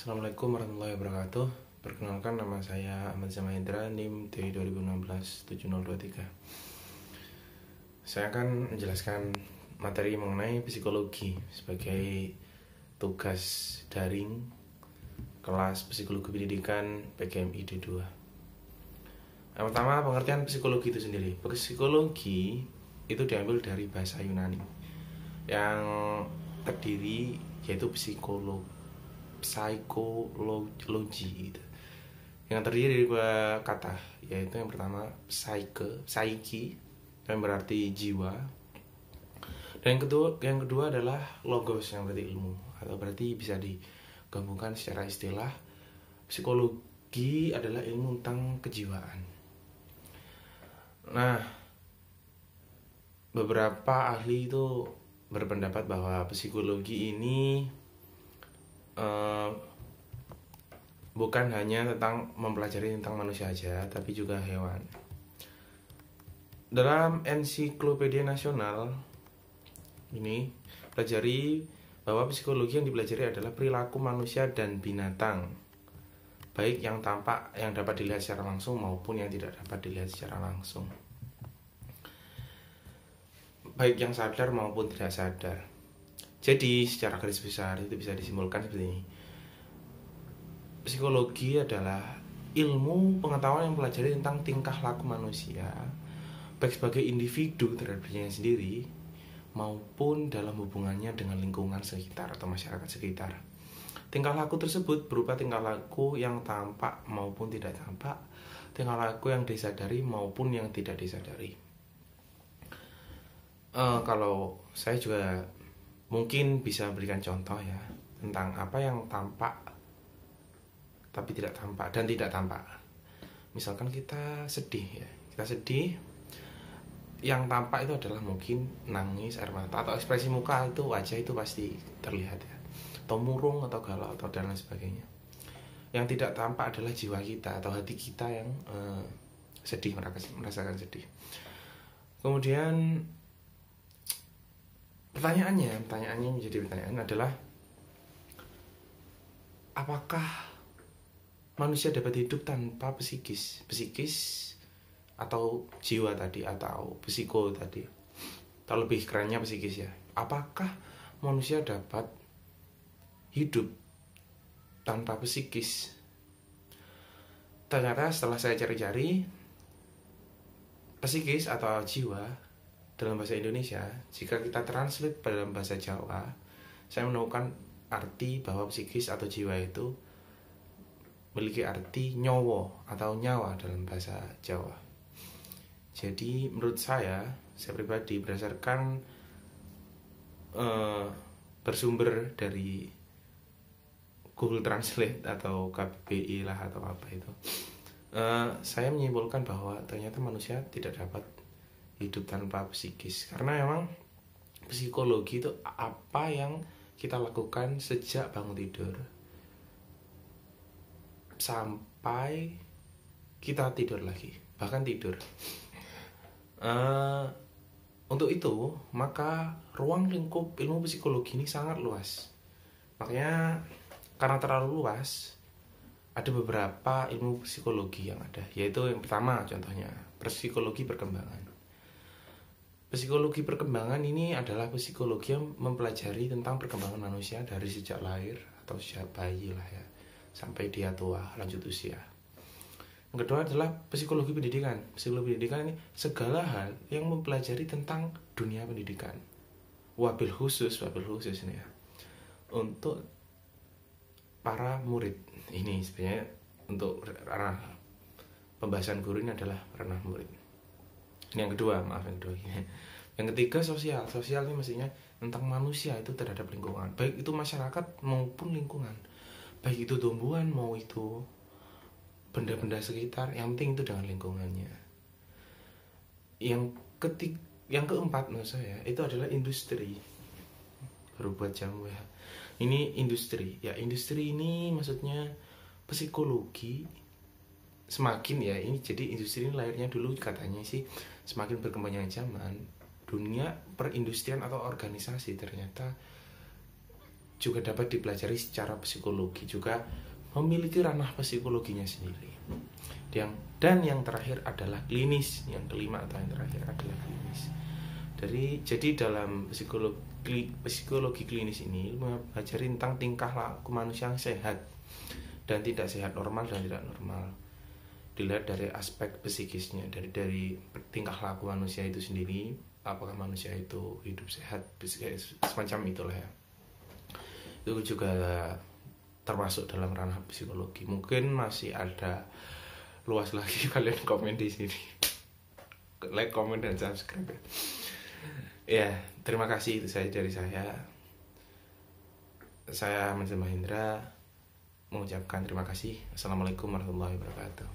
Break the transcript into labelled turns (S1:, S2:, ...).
S1: Assalamualaikum warahmatullahi wabarakatuh. Perkenalkan, nama saya Ahmad Zamahendra, NIM T2016-7023. Saya akan menjelaskan materi mengenai psikologi sebagai tugas daring kelas Psikologi Pendidikan PGMI D2. Yang pertama, pengertian psikologi itu sendiri. Psikologi itu diambil dari bahasa Yunani yang terdiri yaitu psikologi gitu. Yang terdiri dari dua kata, yaitu yang pertama psyche yang berarti jiwa, dan yang kedua adalah logos yang berarti ilmu, atau berarti bisa digabungkan secara istilah psikologi adalah ilmu tentang kejiwaan. Nah, beberapa ahli itu berpendapat bahwa psikologi ini bukan hanya tentang mempelajari tentang manusia saja, tapi juga hewan. Dalam Ensiklopedia Nasional ini pelajari bahwa psikologi yang dipelajari adalah perilaku manusia dan binatang, baik yang tampak yang dapat dilihat secara langsung maupun yang tidak dapat dilihat secara langsung, baik yang sadar maupun tidak sadar. Jadi secara garis besar itu bisa disimpulkan seperti ini. Psikologi adalah ilmu pengetahuan yang mempelajari tentang tingkah laku manusia, baik sebagai individu terhadap dirinya sendiri maupun dalam hubungannya dengan lingkungan sekitar atau masyarakat sekitar. Tingkah laku tersebut berupa tingkah laku yang tampak maupun tidak tampak, tingkah laku yang disadari maupun yang tidak disadari. Kalau saya juga mungkin bisa berikan contoh ya tentang apa yang tampak tapi tidak tampak dan tidak tampak. Misalkan kita sedih ya, yang tampak itu adalah mungkin nangis, air mata, atau ekspresi muka itu, wajah itu pasti terlihat ya, atau murung atau galau atau dan lain sebagainya. Yang tidak tampak adalah jiwa kita atau hati kita yang sedih, merasakan sedih. Kemudian pertanyaannya menjadi pertanyaan adalah, apakah manusia dapat hidup tanpa psikis atau jiwa tadi, atau psiko tadi, atau lebih kerennya psikis ya? Apakah manusia dapat hidup tanpa psikis? Ternyata setelah saya cari-cari, psikis atau jiwa dalam bahasa Indonesia, jika kita translate dalam bahasa Jawa, saya menemukan arti bahwa psikis atau jiwa itu memiliki arti nyowo atau nyawa dalam bahasa Jawa. Jadi menurut saya pribadi, berdasarkan bersumber dari Google Translate atau KBBI lah atau apa itu, saya menyimpulkan bahwa ternyata manusia tidak dapat hidup tanpa psikis, karena memang psikologi itu apa yang kita lakukan sejak bangun tidur sampai kita tidur lagi, bahkan tidur. Untuk itu maka ruang lingkup ilmu psikologi ini sangat luas. Makanya karena terlalu luas, ada beberapa ilmu psikologi yang ada, yaitu yang pertama contohnya psikologi perkembangan. Psikologi perkembangan ini adalah psikologi yang mempelajari tentang perkembangan manusia dari sejak lahir atau sejak bayi lah ya, sampai dia tua lanjut usia. Yang kedua adalah psikologi pendidikan. Psikologi pendidikan ini segala hal yang mempelajari tentang dunia pendidikan. Wabil khusus ini ya, untuk para murid. Ini sebenarnya untuk ranah pembahasan guru ini adalah ranah murid. Yang kedua. Yang ketiga sosial ini mestinya tentang manusia itu terhadap lingkungan, baik itu masyarakat maupun lingkungan, baik itu tumbuhan mau itu benda-benda sekitar, yang penting itu dengan lingkungannya. Yang keempat menurut saya itu adalah industri. Baru buat jamu ya, ini industri ya. Industri ini maksudnya psikologi semakin ya, ini jadi industri ini lahirnya dulu katanya sih semakin berkembangnya zaman, dunia perindustrian atau organisasi ternyata juga dapat dipelajari secara psikologi, juga memiliki ranah psikologinya sendiri. Dan yang terakhir adalah klinis. Yang kelima atau yang terakhir adalah klinis. Jadi dalam psikologi klinis ini mempelajari tentang tingkah laku manusia yang sehat dan tidak sehat, normal dan tidak normal. Dilihat dari aspek psikisnya, dari tingkah laku manusia itu sendiri, apakah manusia itu hidup sehat, semacam itulah ya. Itu juga termasuk dalam ranah psikologi. Mungkin masih ada luas lagi, kalian komen di sini. Like, comment, dan subscribe ya. Ya, terima kasih, itu saja dari saya. Saya Mansyur Mahendra mengucapkan terima kasih. Assalamualaikum warahmatullahi wabarakatuh.